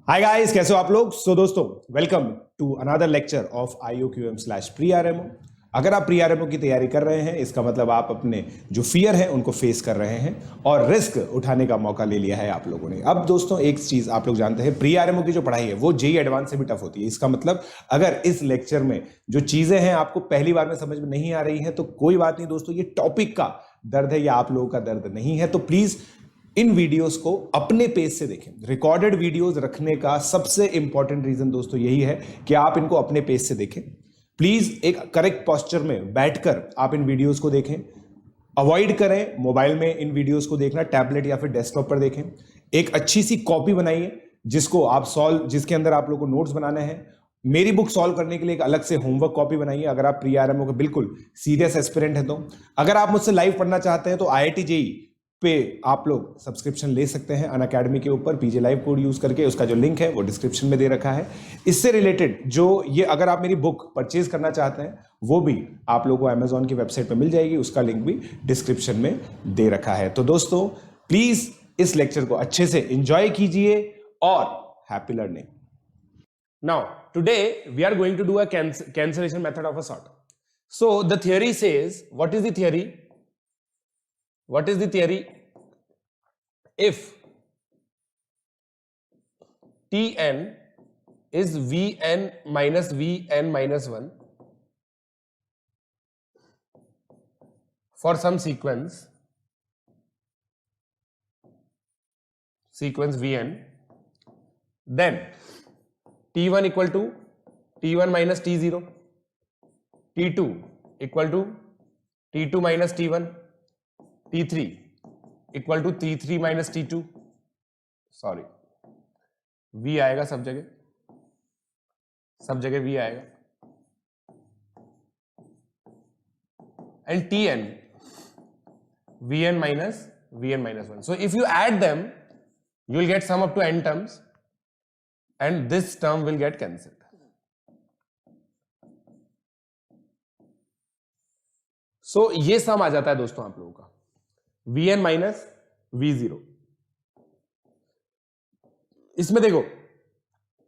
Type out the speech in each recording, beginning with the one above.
Hi guys, कैसे हो आप लोग। दोस्तों, welcome to another lecture of IOQM/प्री-आरएमओ। अगर आप प्री-आरएमओ की तैयारी कर रहे हैं, इसका मतलब आप अपने जो फियर है उनको फेस कर रहे हैं और रिस्क उठाने का मौका ले लिया है आप लोगों ने। अब दोस्तों, एक चीज आप लोग जानते हैं, प्री-आरएमओ की जो पढ़ाई है वो जेईई एडवांस से भी टफ होती है। इसका मतलब अगर इस लेक्चर में जो चीजें हैं आपको पहली बार में समझ में नहीं आ रही है तो कोई बात नहीं दोस्तों, ये टॉपिक का दर्द है या आप लोगों का दर्द नहीं है। तो प्लीज इन वीडियोस को अपने पेज से देखें। रिकॉर्डेड वीडियोस रखने का सबसे इंपॉर्टेंट रीजन दोस्तों यही है कि आप इनको अपने पेज से देखें। प्लीज एक करेक्ट पोस्चर में बैठकर आप इन वीडियोस को देखें। अवॉइड करें मोबाइल में इन वीडियोस को देखना, टैबलेट या फिर डेस्कटॉप पर देखें। एक अच्छी सी कॉपी बनाइए जिसके अंदर आप लोग को नोट्स बनाने हैं। मेरी बुक सॉल्व करने के लिए एक अलग से होमवर्क कॉपी बनाइए अगर आप प्री-आरएमओ के बिल्कुल सीरियस एस्पिरेंट हैं तो। अगर आप मुझसे लाइव पढ़ना चाहते हैं तो IIT JEE पे आप लोग सब्सक्रिप्शन ले सकते हैं अनअकैडमी के ऊपर PJ लाइव कोड यूज करके। उसका जो लिंक है वो डिस्क्रिप्शन में दे रखा है। इससे रिलेटेड जो ये अगर आप मेरी बुक परचेज करना चाहते हैं वो भी आप लोगों को अमेजॉन की वेबसाइट पर मिल जाएगी, उसका लिंक भी डिस्क्रिप्शन में दे रखा है। तो दोस्तों, प्लीज इस लेक्चर को अच्छे से एंजॉय कीजिए और happy learning. Now, today we are going to do a cancellation method of a sort. So the theory says, what is the theory? What is the theory? If Tn is Vn minus Vn minus 1 for some sequence Vn, then T1 equal to T1 minus T0, T2 equal to T2 minus T1, T3 equal to T3 minus T2, sorry V आएगा सब जगह V आएगा, and Tn Vn minus 1. So if you add them, you will get sum up to n terms and this term will get cancelled. So ये सम आ जाता है दोस्तों आप लोगों का Vn माइनस V0। इसमें देखो,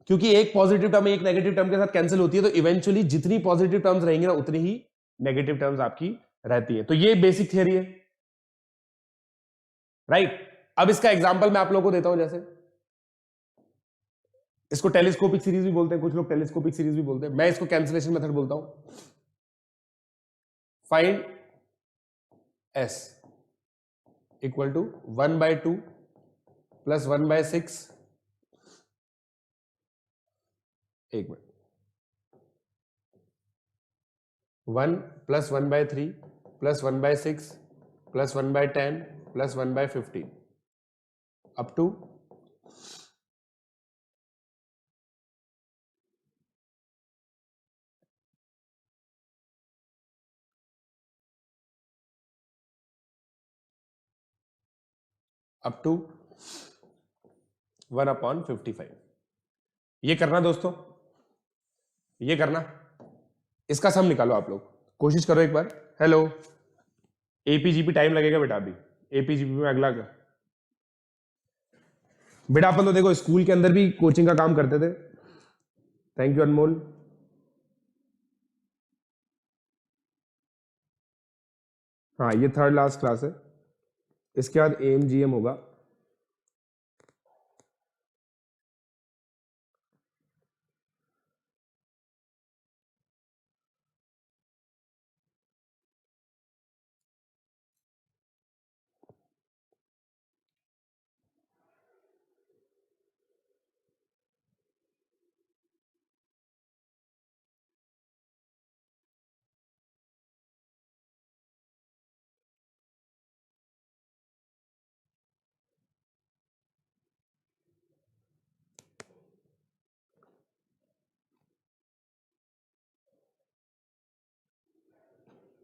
क्योंकि एक पॉजिटिव टर्म एक नेगेटिव टर्म के साथ कैंसिल होती है तो इवेंचुअली जितनी पॉजिटिव टर्म्स रहेंगी ना उतनी ही नेगेटिव टर्म्स आपकी रहती है। तो ये बेसिक थियरी है, राइट। अब इसका एग्जांपल मैं आप लोगों को देता हूं। जैसे इसको टेलीस्कोपिक सीरीज भी बोलते हैं, कुछ लोग टेलीस्कोपिक सीरीज भी बोलते हैं, मैं इसको कैंसिलेशन मेथड बोलता हूं। Find S equal to 1/2 plus 1/6, एक minute, 1 plus 1/3 plus 1/6 plus 1/10 plus 1/15 up to up to 1/55। ये करना दोस्तों, ये करना, इसका सम निकालो। आप लोग कोशिश करो एक बार। हेलो, APGP टाइम लगेगा बेटा। अभी APGP में अगला बेटा अपन तो देखो स्कूल के अंदर भी कोचिंग का काम करते थे। थैंक यू अनमोल। हाँ, ये थर्ड लास्ट क्लास है, इसके बाद AMGM होगा।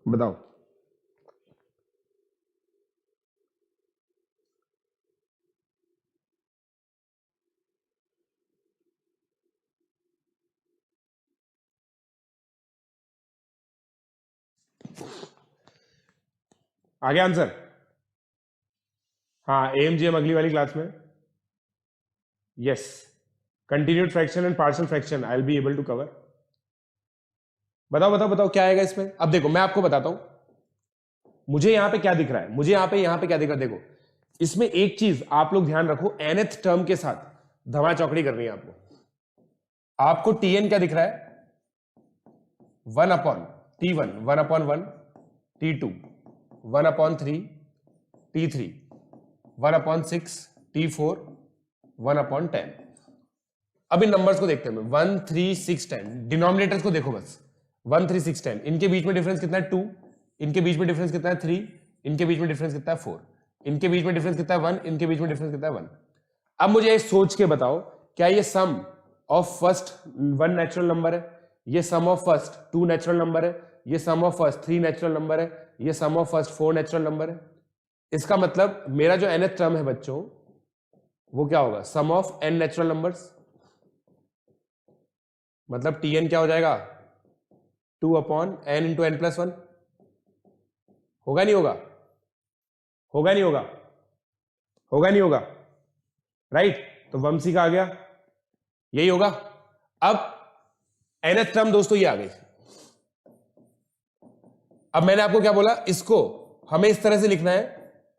बताओ। आगे आंसर। हाँ, AMGM अगली वाली क्लास में। Yes, continued fraction and partial fraction I will be able to cover. बताओ बताओ बताओ क्या आएगा इसमें। अब देखो मैं आपको बताता हूं मुझे यहां पे क्या दिख रहा है, मुझे यहां पे क्या दिख रहा है। देखो इसमें एक चीज आप लोग ध्यान रखो, nth टर्म के साथ धमा चौकड़ी करनी है आपको। आपको tn क्या दिख रहा है, 1 upon t1, 1 upon 1, t2 1 upon 3, t3 1 upon 6, t4 1 upon 10। अब इन नंबर्स को देखते हैं, 1 3 6 10, डिनोमिनेटर्स को देखो बस, 1 3 6 10, इनके बीच में डिफरेंस कितना है 2, इनके बीच में डिफरेंस कितना है 3, इनके बीच में डिफरेंस कितना है 4, इनके बीच में डिफरेंस कितना है 1, इनके बीच में डिफरेंस कितना है 1। अब मुझे सोच के बताओ क्या ये सम ऑफ फर्स्ट 1 नेचुरल नंबर है, ये सम ऑफ फर्स्ट 2 नेचुरल नंबर है, ये सम ऑफ फर्स्ट 3 नेचुरल नंबर है, ये सम ऑफ फर्स्ट 4 नेचुरल नंबर है। इसका मतलब मेरा जो nth टर्म है बच्चों वो क्या होगा, सम ऑफ n नेचुरल नंबर्स। मतलब tn क्या हो जाएगा, 2 upon n into n plus 1। होगा नहीं होगा, होगा नहीं होगा, होगा नहीं होगा, राइट। तो वंशी का आ गया, यही होगा। अब nth टर्म दोस्तों ये आ गई। अब मैंने आपको क्या बोला, इसको हमें इस तरह से लिखना है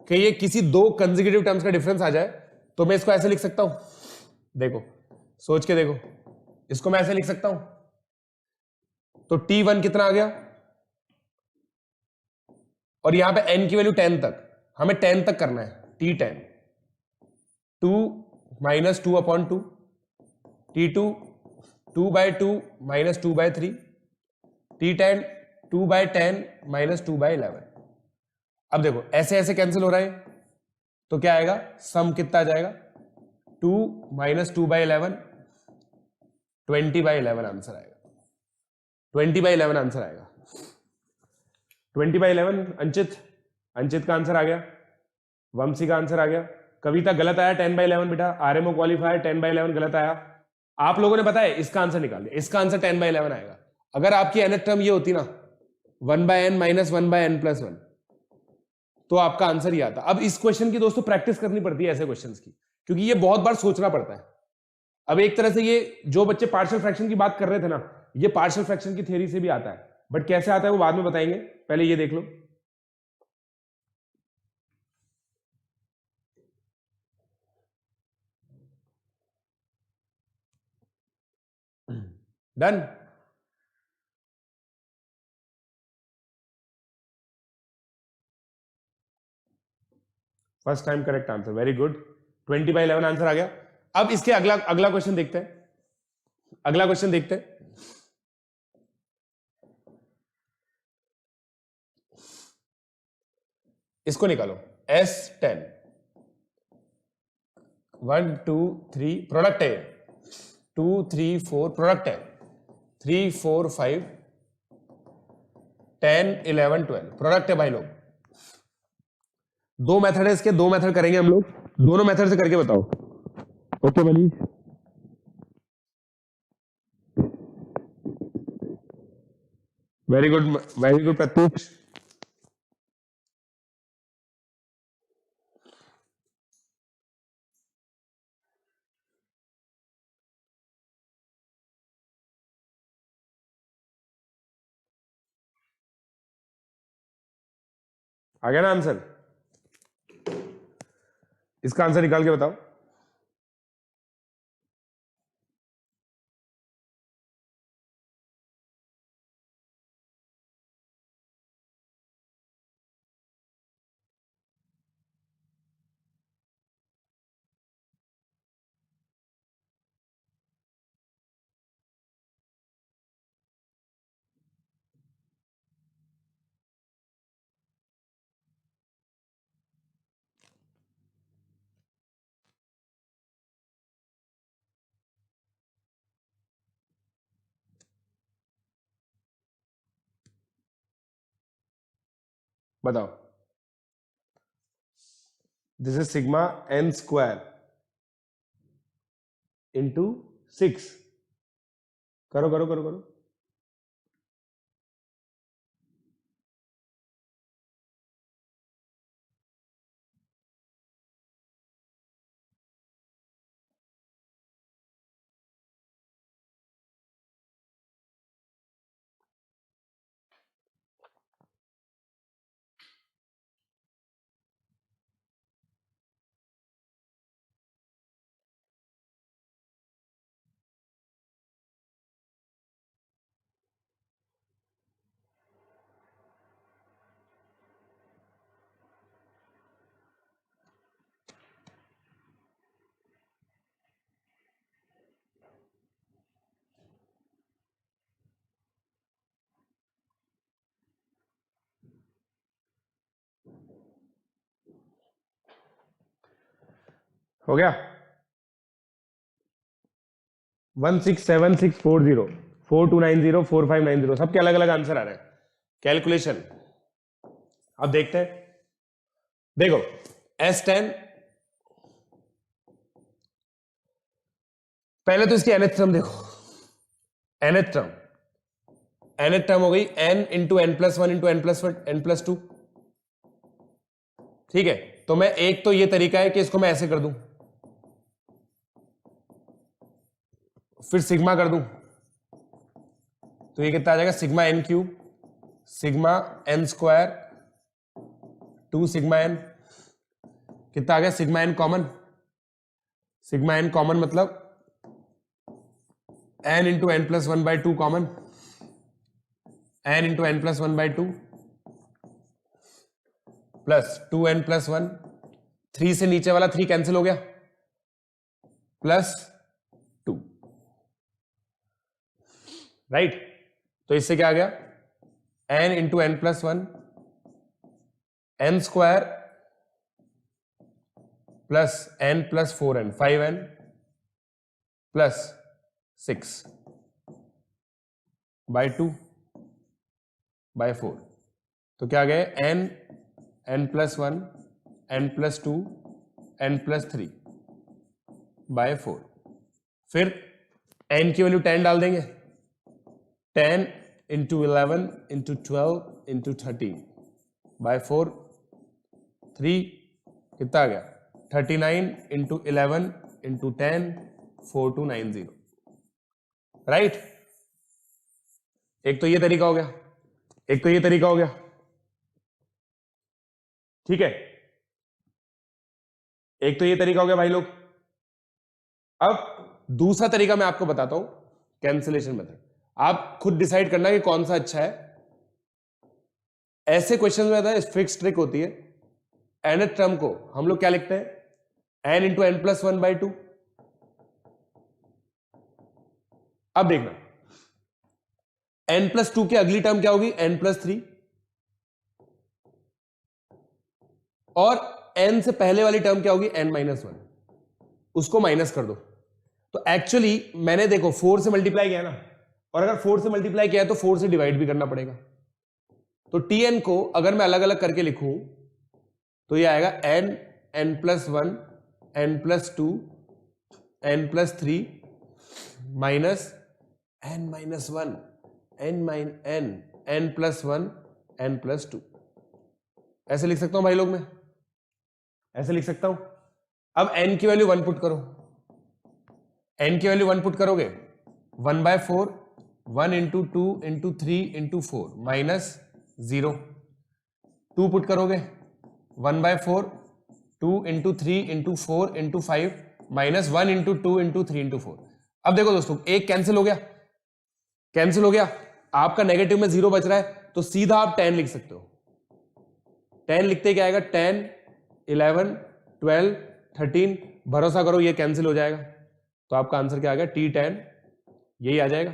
कि ये किसी दो कंसेक्यूटिव टर्म्स का डिफरेंस आ जाए, तो मैं इसको ऐसे लिख सकता हूं, देखो सोच के देखो, इसको मैं ऐसे लिख सकता हूं। तो t1 कितना आ गया, और यहां पे n की वैल्यू 10 तक, हमें 10 तक करना है, t10 2 minus 2 upon 2, t2 2 by 2 minus 2 by 3, t10 2 by 10 minus 2 by 11। अब देखो ऐसे ऐसे कैंसिल हो रहा है, तो क्या आएगा, सम कितना आ जाएगा, 2 माइनस 2 बाय 11, 20 बाय 11 आंसर आएगा, 20 बाय 11 आंसर आएगा, 20 बाय 11। अंचित, अंचित का आंसर आ गया, वंशी का आंसर आ गया, कविता गलत आया 10 बाय 11 बेटा, आरएमओ क्वालिफायर 10 बाय 11 गलत आया। आप लोगों ने बताया इसका आंसर निकाल दिया, इसका आंसर 10 बाय 11 आएगा। अगर आपकी nth टर्म ये होती ना 1 by n minus 1 by n plus 1, तो आपका आंसर ये आता। अब इस क्वेश्चन की दोस्तों प्रैक्टिस करनी पड़ती है ऐसे क्वेश्चंस की, क्योंकि ये बहुत बार सोचना पड़ता है। अब एक तरह से ये जो बच्चे पार्शियल फ्रैक्शन की बात कर रहे थे ना, ये पार्शियल फ्रैक्शन की थ्योरी से भी आता है, बट कैसे आता है वो बाद में बताएंगे, पहले ये देख लो। Done, first time correct answer, very good, 20 by 11 answer आ गया। अब इसके अगला अगला क्वेश्चन देखते हैं, अगला क्वेश्चन देखते हैं। इसको निकालो, S10 1 2 3 प्रोडक्ट है, 2 3 4 प्रोडक्ट है, 3 4 5 10 11 12 प्रोडक्ट है भाई लोग। दो मेथड है इसके, दो मेथड करेंगे हम लोग, दोनों मेथड से करके बताओ। Okay Manish, very good, very good Pratyush. आ गया ना आंसर, इसका आंसर निकाल के बताओ। बताओ, this is sigma n square into 6, करो करो करो करो, हो गया 167640 4290 4590 सबके अलग अलग आंसर आ रहे हैं। कैलकुलेशन अब देखते हैं। देखो S10 पहले तो इसकी nth टर्म देखो, nth टर्म हो गई n into n plus one into n plus one n plus two. ठीक है, तो मैं एक तो ये तरीका है कि इसको मैं ऐसे कर दूं, फिर सिग्मा कर दूं, तो ये कितना आ जाएगा sigma n cube sigma n square two sigma n, कितना आ गया sigma n common, sigma n common मतलब n into n plus one by two common, n into n plus one by two plus two n plus one, 3 से नीचे वाला 3 cancel हो गया, plus 2 right. तो इससे क्या आ गया n into n plus one n square plus n plus 4n 5n plus 6 by 2 by 4, तो क्या आ गया n plus one n plus two n plus three by 4। फिर n की वैल्यू 10 डाल देंगे, 10 इंटू 11 इंटू 12 इंटू 13 बाय 4, 3 कितना आ गया 39 इंटू 11 इंटू 10 4290 राइट। एक तो ये तरीका हो गया, एक तो ये तरीका हो गया, ठीक है, एक तो ये तरीका हो गया भाई लोग। अब दूसरा तरीका मैं आपको बताता हूं, कैंसिलेशन मेथड। आप खुद डिसाइड करना कि कौन सा अच्छा है। ऐसे क्वेश्चन में फिक्स ट्रिक होती है, nth टर्म को हम लोग क्या लिखते हैं n into n plus one by two. अब देखना n प्लस टू की अगली टर्म क्या होगी n प्लस थ्री, और n से पहले वाली टर्म क्या होगी n माइनस वन, उसको माइनस कर दो। तो एक्चुअली मैंने देखो 4 से मल्टीप्लाई किया ना, और अगर 4 से मल्टीप्लाई किया है तो 4 से डिवाइड भी करना पड़ेगा। तो tn को अगर मैं अलग अलग करके लिखूं तो ये आएगा n plus one n plus two n plus three minus n minus one n plus one n plus to. ऐसे लिख सकता हूं भाई लोग, मैं ऐसे लिख सकता हूं। अब n की वैल्यू 1 पुट करो, n की वैल्यू 1 पुट करोगे 1 by 4 1 into two into three into four minus 0, 2 put करोगे 1 by 4 2 into three into four into five minus 1 into two into three into four. अब देखो दोस्तों एक कैंसिल हो गया, कैंसिल हो गया, आपका नेगेटिव में 0 बच रहा है, तो सीधा आप 10 लिख सकते हो। 10 लिखते क्या आएगा 10 11 12 13, भरोसा करो ये कैंसिल हो जाएगा, तो आपका आंसर क्या आ गया T10, यही आ जाएगा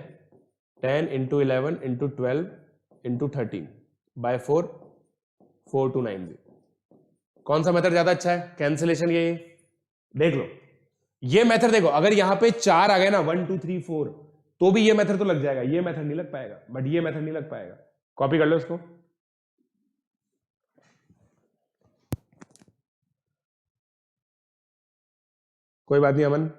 10 इंटू 11 इंटू 12 इंटू 13 बाय 4 4290। कौन सा मेथड ज्यादा अच्छा है कैंसिलेशन? ये देख लो, ये मेथड देखो, अगर यहां पे 4 आ गए ना 1 2 3 4 तो भी ये मेथड तो लग जाएगा, ये मेथड नहीं लग पाएगा, बट ये मेथड नहीं लग पाएगा। कॉपी कर लो इसको। कोई बात नहीं अमन,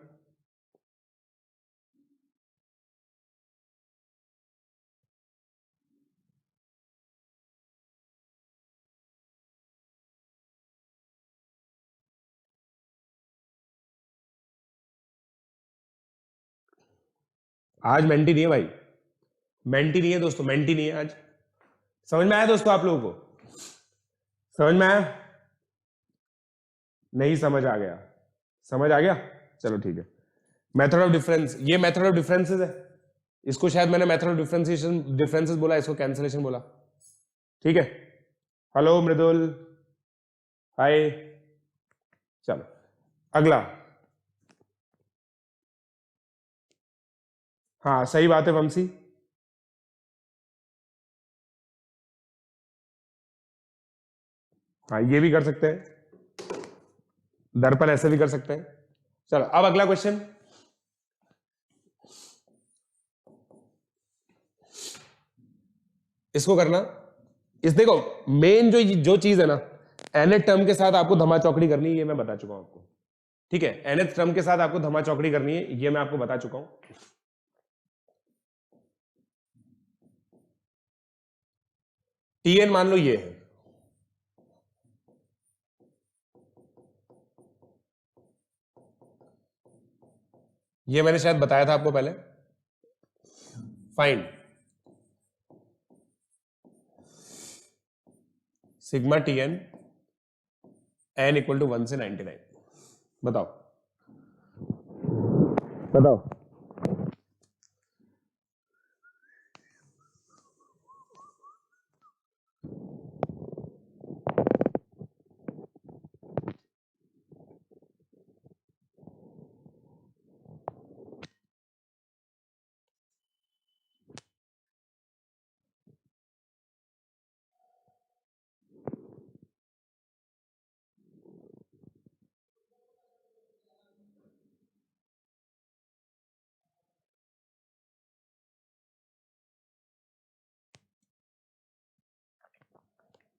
आज मेंटी नहीं है भाई, मेंटी नहीं है दोस्तों, मेंटी नहीं है आज। समझ में आया दोस्तों आप लोगों को? समझ में आया? नहीं समझ आ गया? समझ आ गया, चलो ठीक है। मेथड ऑफ डिफरेंस, ये मेथड ऑफ डिफरेंसेस है, इसको शायद मैंने मेथड ऑफ डिफरेंशिएशन डिफरेंसेस बोला, इसको कैंसिलेशन बोला, ठीक है। हेलो मृदुल, हाय, चलो अगला। हाँ सही बात है वंशी, हाँ ये भी कर सकते हैं, दर्पण ऐसे भी कर सकते हैं। चलो अब अगला क्वेश्चन, इसको करना, इस देखो मेन जो चीज है ना, nth टर्म के साथ आपको धमा चौकड़ी करनी है, ये मैं बता चुका हूं आपको, ठीक है। nth टर्म के साथ आपको धमा चौकड़ी करनी है, ये मैं आपको बता चुका हूं। tn मान लो ये है, ये मैंने शायद बताया था आपको पहले। Find sigma tn n equal to 1 से 99, बताओ बताओ।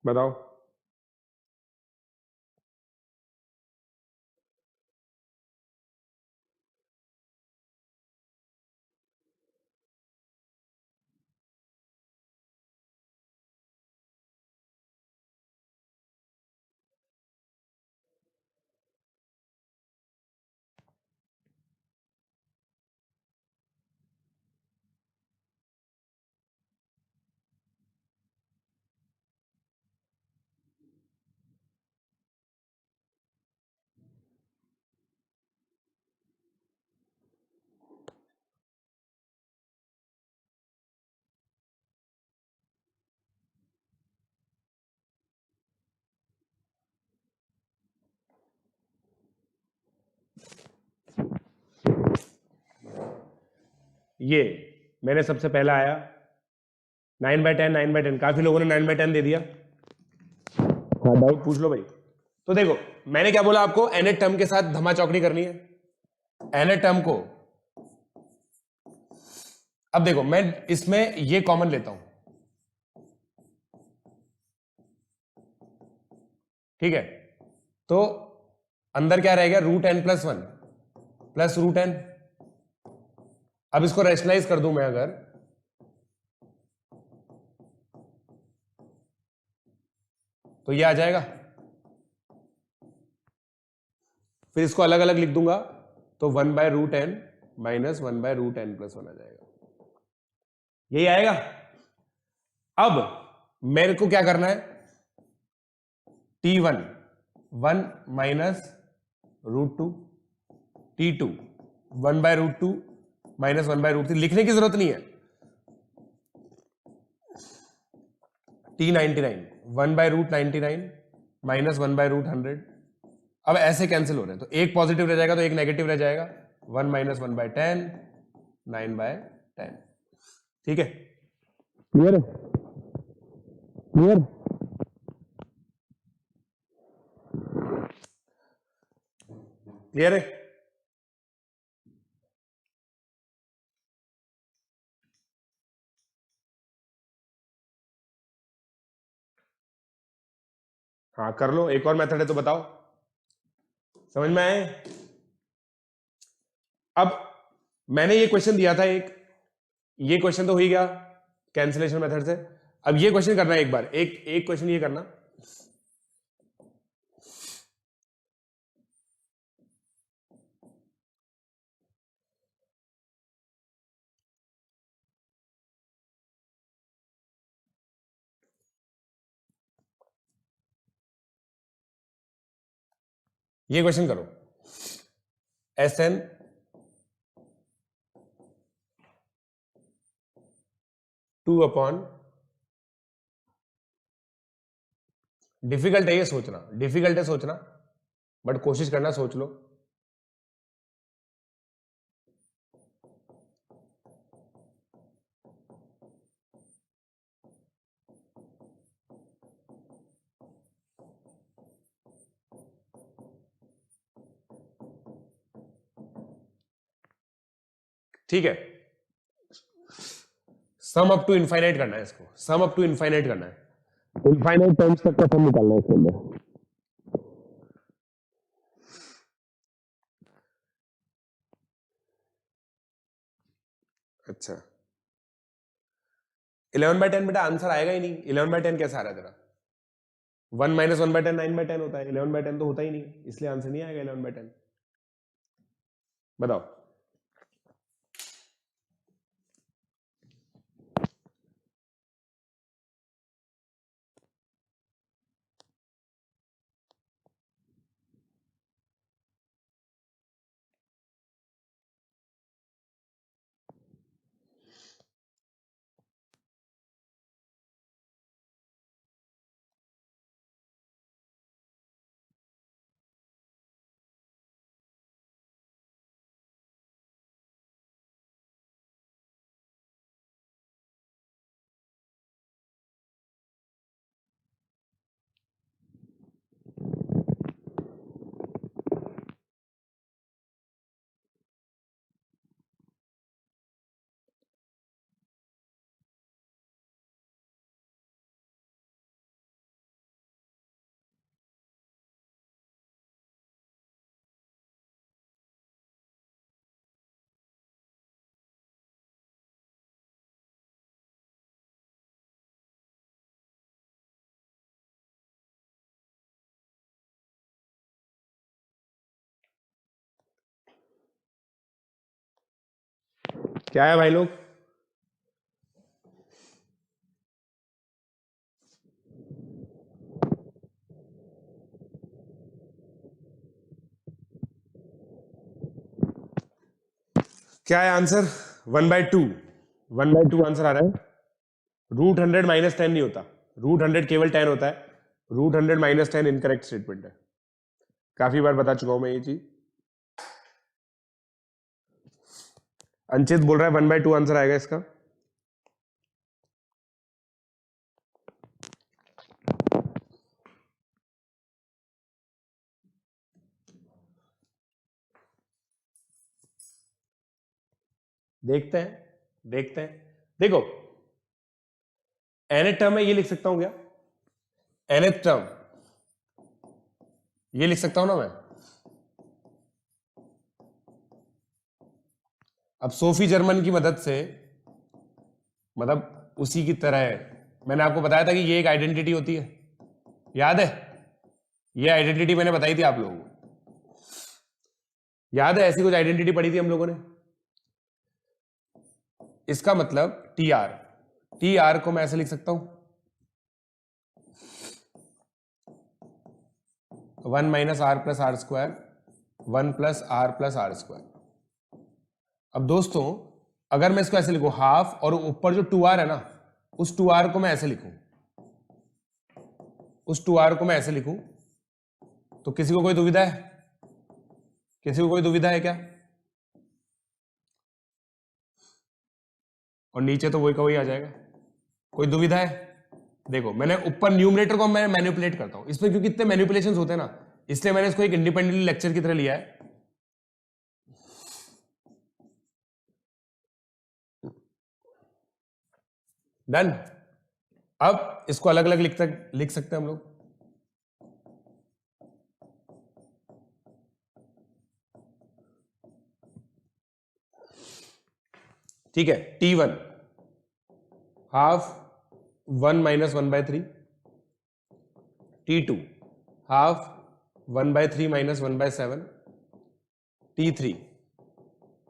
बताओ ये मैंने सबसे पहला आया 9/10 9/10, काफी लोगों ने 9/10 दे दिया। हाँ डाउट पूछ लो भाई। तो देखो मैंने क्या बोला आपको, nth टर्म के साथ धमा चौकड़ी करनी है, nth टर्म को। अब देखो मैं इसमें ये कॉमन लेता हूं, ठीक है। तो अंदर क्या रहेगा, √n+1 प्लस √n। अब इसको रैशनलाइज कर दूं मैं अगर, तो ये आ जाएगा। फिर इसको अलग अलग लिख दूंगा तो 1/√n माइनस 1/√n+1 आ जाएगा, यही आएगा। अब मेरे को क्या करना है, T1 1 माइनस √2, T2 1/√2 माइनस 1/√3, लिखने की जरूरत नहीं है। T99 1/√99 minus 1/√100। अब ऐसे कैंसिल हो रहे हैं, तो एक पॉजिटिव रह जाएगा तो एक नेगेटिव रह जाएगा, 1 माइनस 1/10 9/10, ठीक है। क्लियर है, क्लियर, क्लियर है। हाँ कर लो, एक और मेथड है तो बताओ, समझ में आए। अब मैंने ये क्वेश्चन दिया था एक, ये क्वेश्चन तो हो ही गया कैंसिलेशन मेथड से। अब ये क्वेश्चन करना है एक बार, एक क्वेश्चन ये करना, ये क्वेश्चन करो, Sn 2/, डिफिकल्ट है ये सोचना, डिफिकल्ट है सोचना, बट कोशिश करना, सोच लो। ठीक है, सम अप टू इनफाइनाइट करना है इसको, सम अप टू इनफाइनाइट करना है, इनफाइनाइट टर्म्स तक का सम निकालना है इसके अंदर। अच्छा 11/10 बेटा आंसर आएगा ही नहीं, 11/10 कैसा आ रहा है तेरा? 1 - 1/10 9/10 होता है, 11/10 तो होता ही नहीं, इसलिए आंसर नहीं आएगा 11/10। बताओ क्या है भाई लोग? क्या है आंसर? 1/2, 1/2 आंसर आ रहा है। √100 - 10 नहीं होता, √100 केवल 10 होता है, √100 - 10 इनकरेक्ट स्टेटमेंट है, काफी बार बता चुका हूं मैं ये चीज। अंचित बोल रहा है 1/2 आंसर आएगा इसका। देखते हैं देखते हैं, देखो nth टर्म में ये लिख सकता हूं क्या? nth टर्म ये लिख सकता हूं ना मैं? अब सोफी जर्मन की मदद से, मतलब उसी की तरह है, मैंने आपको बताया था कि ये एक आइडेंटिटी होती है, याद है? ये आइडेंटिटी मैंने बताई थी आप लोगों को, याद है? ऐसी कुछ आइडेंटिटी पढ़ी थी हम लोगों ने। इसका मतलब टी आर को मैं ऐसे लिख सकता हूं, 1 - r + r², 1 + r + r²। अब दोस्तों अगर मैं इसको ऐसे लिखूं हाफ, और ऊपर जो 2r है ना, उस 2r को मैं ऐसे लिखूं, उस 2r को मैं ऐसे लिखूं, तो किसी को कोई दुविधा है? किसी को कोई दुविधा है क्या? और नीचे तो वही का वही आ जाएगा, कोई दुविधा है? देखो मैंने ऊपर न्यूमरेटर को मैं मैनिपुलेट करता हूं इसमें, क्योंकि इतने मैनिपुलेशंस होते हैं ना, इसलिए मैंने इसको एक इंडिपेंडेंट लेक्चर की तरह लिया है। डन। अब इसको अलग अलग लिख सकते हैं हम लोग। ठीक है, T1 half 1 - 1/3, T2 half 1/3 - 1/7, T3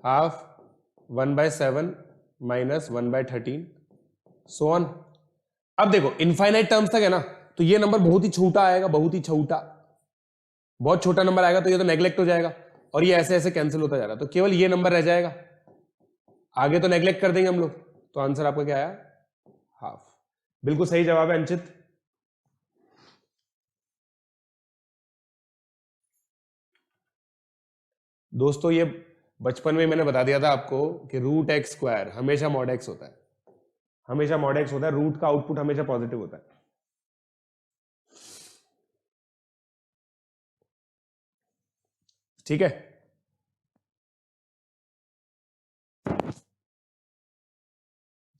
half 1/7 - 1/13, so on. अब देखो इनफाइनाइट टर्म्स तक है ना, तो ये नंबर बहुत ही छोटा आएगा, बहुत ही छोटा, बहुत छोटा नंबर आएगा, तो ये तो नेग्लेक्ट हो जाएगा, और ये ऐसे ऐसे कैंसिल होता जा रहा है, तो केवल ये नंबर रह जाएगा, आगे तो नेग्लेक्ट कर देंगे हम लोग। तो आंसर आपका क्या आया? हाफ। बिल्कुल सही जवाब है अंचित। दोस्तों ये बचपन में मैंने बता दिया था आपको कि √x² हमेशा mod x होता है, हमेशा mod x होता है, रूट का आउटपुट हमेशा पॉजिटिव होता है। ठीक है,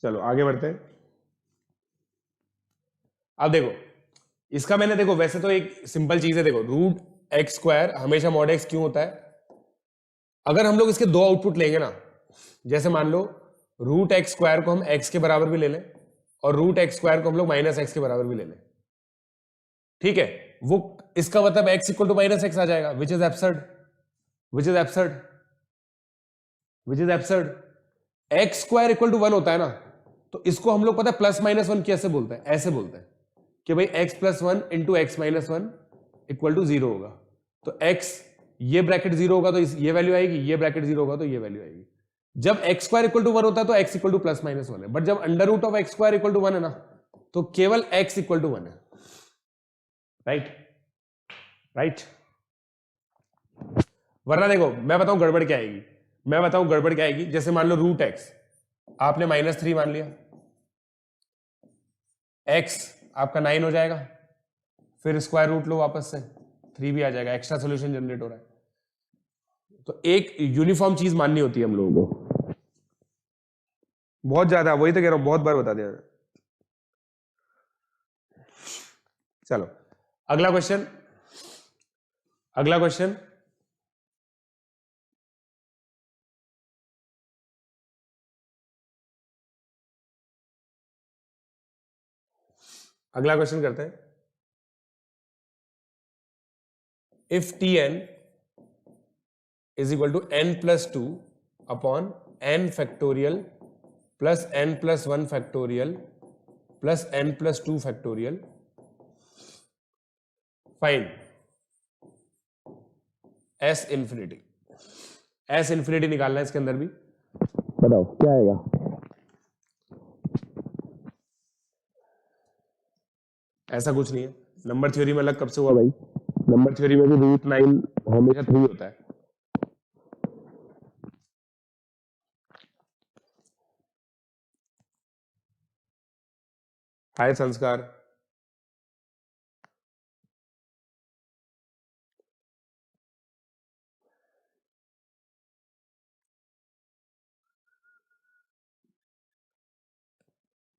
चलो आगे बढ़ते हैं। अब देखो इसका मैंने, देखो वैसे तो एक सिंपल चीज है, देखो रूट एक्स स्क्वायर हमेशा मॉड एक्स क्यों होता है। अगर हम लोग इसके दो आउटपुट लेंगे ना, जैसे मान लो रूट एक्स स्क्वायर को हम एक्स के बराबर भी ले लें और रूट एक्स स्क्वायर को हम लोग माइनस एक्स के बराबर भी ले लें, ठीक है, वो इसका मतलब x equal to minus x आ जाएगा, which is absurd, which is absurd, which is absurd. X square equal to 1 होता है ना, तो इसको हम लोग पता है प्लस माइनस 1 कैसे बोलते हैं, ऐसे बोलते हैं कि भाई x plus 1 into x minus 1 equal to 0 होगा। तो x, ये ब्रैकेट 0 होगा तो ये वैल्यू आएगी, ये ब्रैकेट 0 होगा तो ये वैल्यू आएगी। जब एक्स स्क्वायर इक्वल टू 1 होता है तो x equal to plus minus 1 है, बट जब under root of x square equal to 1 है ना, तो केवल x इक्वल टू 1 है। Right, right. वरना देखो मैं बताऊं गड़बड़ क्या आएगी, मैं बताऊं गड़बड़ क्या आएगी। जैसे मान लो रूट एक्स आपने -3 मान लिया, x आपका 9 हो जाएगा, फिर स्क्वायर रूट लो वापस से 3 भी आ जाएगा, एक्स्ट्रा सोल्यूशन जनरेट हो रहा है। तो एक यूनिफॉर्म चीज माननी होती है हम लोगों को, बहुत ज्यादा, वही तो कह रहा हूं, बहुत बार बता दिया। चलो अगला क्वेश्चन, अगला क्वेश्चन। अगला क्वेश्चन करते हैं। If T N is equal to n plus 2 upon n factorial plus n plus 1 factorial plus n plus 2 factorial, find s infinity. s infinity निकालना है इसके अंदर भी, बताओ क्या आएगा। ऐसा कुछ नहीं है, नंबर थ्योरी में अलग कब से हुआ भाई, नंबर थ्योरी में भी √9 हमेशा 3 होता है। हाय संस्कार,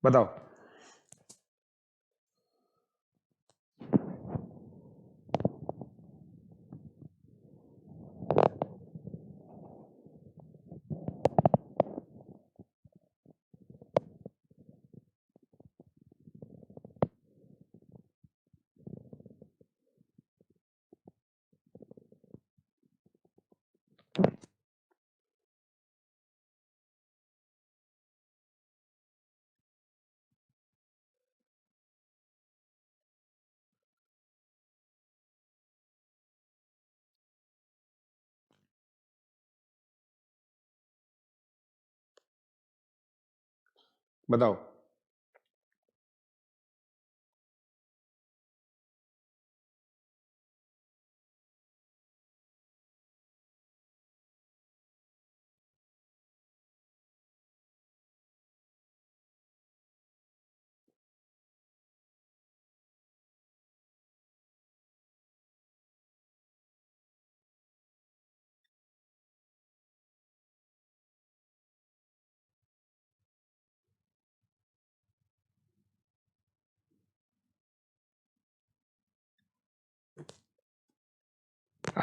बताओ। बताओ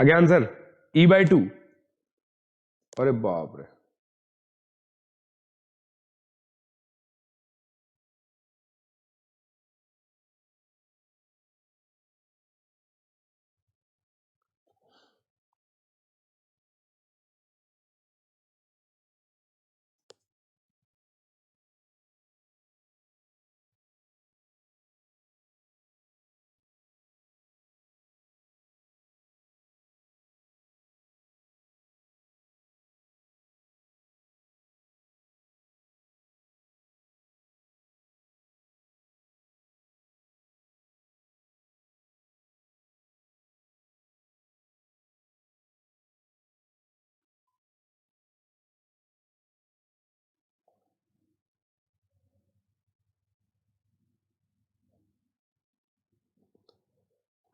आगे आंसर e/2। अरे बाप रे,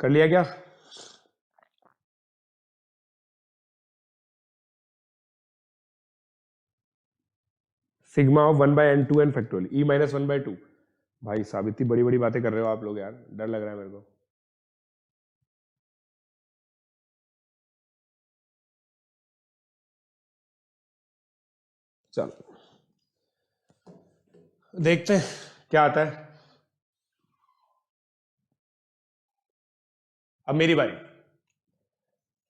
कर लिया क्या। Sigma of 1/n2n factorial e minus 1/2। भाई साहब इतनी बड़ी बड़ी बातें कर रहे हो आप लोग यार, डर लग रहा है मेरे को। चलो देखते हैं क्या आता है। अब मेरी बारी।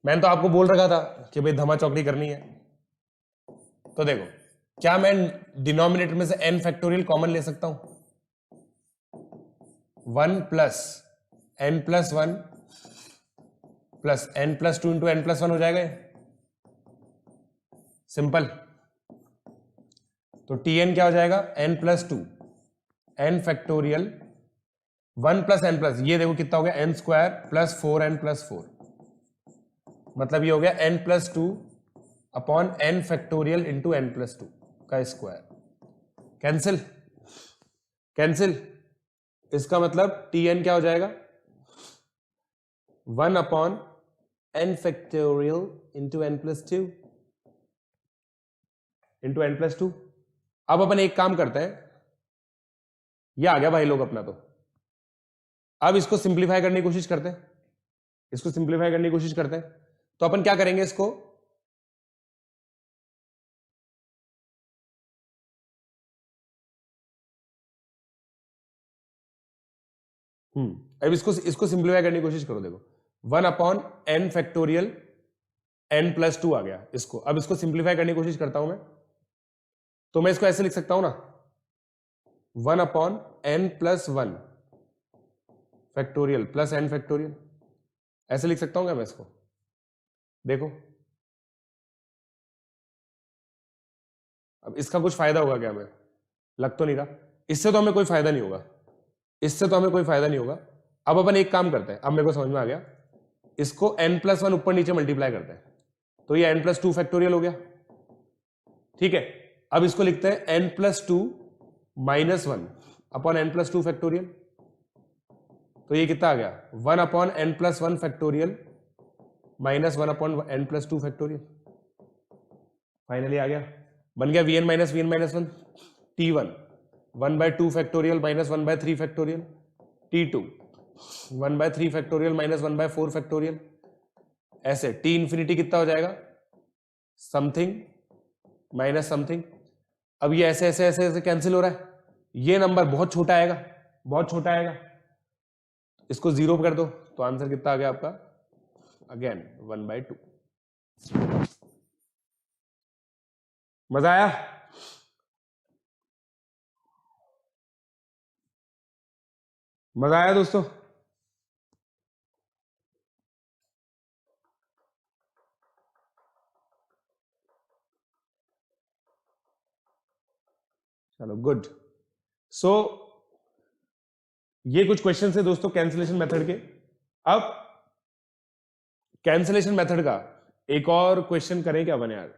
मैंने तो आपको बोल रखा था कि भाई धमा चौकड़ी करनी है। तो देखो, क्या मैं डिनोमिनेटर में से n फैक्टोरियल कॉमन ले सकता हूं? 1 plus n plus 1 plus n plus 2 into n plus 1 हो जाएगा ये। सिंपल। तो tn क्या हो जाएगा? n plus 2 n factorial 1 plus n plus, ये देखो कितना हो गया, n square plus 4n plus 4, मतलब ये हो गया n plus 2 upon n factorial into n plus 2 का स्क्वायर। Cancel cancel. इसका मतलब tn क्या हो जाएगा? 1 upon n factorial into n plus 2 into n plus 2। अब अपन एक काम करते हैं, ये आ गया भाई लोग अपना। तो अब इसको सिंप्लीफाई करने की कोशिश करते हैं, इसको सिंप्लीफाई करने की कोशिश करते हैं। तो अपन क्या करेंगे इसको, अब इसको सिंप्लीफाई करने की कोशिश करो। देखो 1 upon n factorial n plus 2 आ गया इसको। अब इसको सिंप्लीफाई करने की कोशिश करता हूं मैं, तो मैं इसको ऐसे लिख सकता हूं ना, 1 upon n plus 1 factorial plus n factorial, ऐसे लिख सकता हूं क्या मैं इसको? देखो अब इसका कुछ फायदा होगा क्या? हमें लग तो नहीं रहा, इससे तो हमें कोई फायदा नहीं होगा, इससे तो हमें कोई फायदा नहीं होगा। अब अपन एक काम करते हैं, अब मेरे को समझ में आ गया, इसको n प्लस 1 ऊपर नीचे मल्टीप्लाई करते हैं, तो ये n प्लस 2 फैक्टोरियल हो गया। ठीक है, अब इसको लिखते हैं n plus 2 minus 1 upon n plus 2 factorial, तो ये कितना आ गया? 1 upon n plus 1 factorial minus 1 upon n plus 2 factorial. Finally आ गया, बन गया vn minus v n minus 1 t1 1/2 factorial minus 1/3 factorial, t2 1/3 factorial minus 1/4 factorial, ऐसे t इंफिनिटी कितना हो जाएगा? Something minus something. अब ये ऐसे ऐसे ऐसे ऐसे कैंसिल हो रहा है, ये नंबर बहुत छोटा आएगा, बहुत छोटा आएगा, इसको 0 कर दो, तो आंसर कितना आ गया आपका? अगेन 1/2। मजा आया? मजा आया दोस्तों? चलो गुड। सो ये कुछ क्वेश्चन है दोस्तों कैंसिलेशन मेथड के। अब कैंसिलेशन मेथड का एक और क्वेश्चन करें क्या बने यार?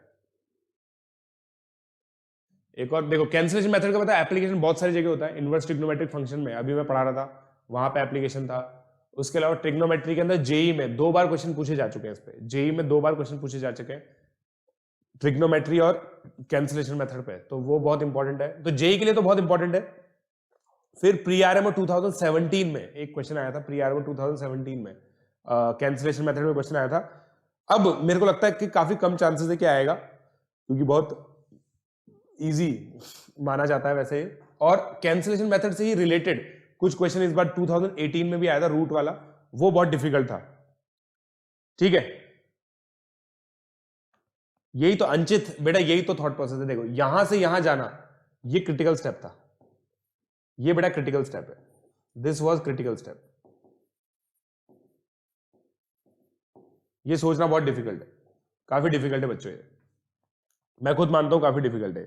एक और देखो, कैंसिलेशन मेथड का पता है एप्लीकेशन बहुत सारी जगह होता है। इनवर्स ट्रिग्नोमेट्रिक फंक्शन में अभी मैं पढ़ा रहा था, वहां पे एप्लीकेशन था। उसके अलावा ट्रिग्नोमेट्री के अंदर जेई में 2 बार क्वेश्चन पूछे जा चुके हैं, इस पे जेई में 2 बार क्वेश्चन पूछे जा चुके हैं ट्रिग्नोमेट्री और कैंसिलेशन मेथड पे, तो वो बहुत इंपॉर्टेंट है। तो जेई के लिए तो बहुत इंपॉर्टेंट है। फिर प्री आरएमओ 2017 में एक क्वेश्चन आया था, प्री आरएमओ 2017 में कैंसिलेशन मेथड में क्वेश्चन आया था। अब मेरे को लगता है कि काफी कम चांसेस है कि आएगा, क्योंकि बहुत इजी माना जाता है वैसे। और कैंसिलेशन मेथड से ही रिलेटेड कुछ क्वेश्चन इस बार 2018 में भी आया था, रूट वाला, वो बहुत डिफिकल्ट था। ठीक है, यही तो अंचित बेटा, यही तो थॉट प्रोसेस है। देखो यहां से यहां जाना, ये क्रिटिकल स्टेप था, ये बेटा क्रिटिकल स्टेप है, दिस वाज क्रिटिकल स्टेप। ये सोचना बहुत डिफिकल्ट है, काफी डिफिकल्ट है बच्चों, ये मैं खुद मानता हूं काफी डिफिकल्ट है।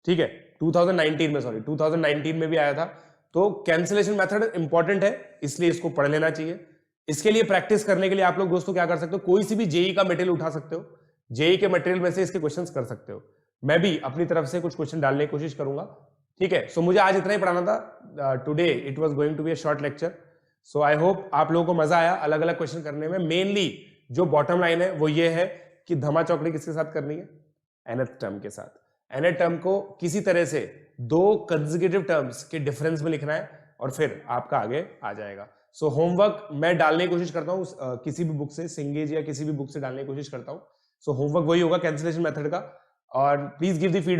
ठीक है, 2019 में भी आया था। तो कैंसिलेशन मेथड इंपॉर्टेंट है, इसलिए इसको पढ़ लेना चाहिए। इसके लिए प्रैक्टिस करने के लिए आप लोग दोस्तों क्या कर सकते हो, कोई सी भी जेई का मटेरियल उठा सकते हो, जेई के मटेरियल में से इसके क्वेश्चंस कर सकते हो। मैं भी अपनी तरफ से कुछ क्वेश्चन डालने की कोशिश करूंगा। ठीक है, सो मुझे आज इतना ही पढ़ाना था। Today it was going to be a short lecture. So I hope आप लोगों को मजा आया अलग अलग क्वेश्चन करने में। मेनली जो बॉटम लाइन है वो ये है कि धमा चौकड़ी किसके साथ करनी है, nth टर्म के साथ। nth टर्म को किसी तरह से 2 कंसेक्यूटिव टर्म्स के डिफरेंस में लिखना है और फिर आपका आगे आ जाएगा। सो होमवर्क मैं डालने की कोशिश करता हूँ किसी भी बुक से, सिंगेज या किसी भी बुक से डालने की कोशिश करता हूँ। सो होमवर्क वही होगा कैंसिलेशन मेथड का, और प्लीज गिव द फीडबैक।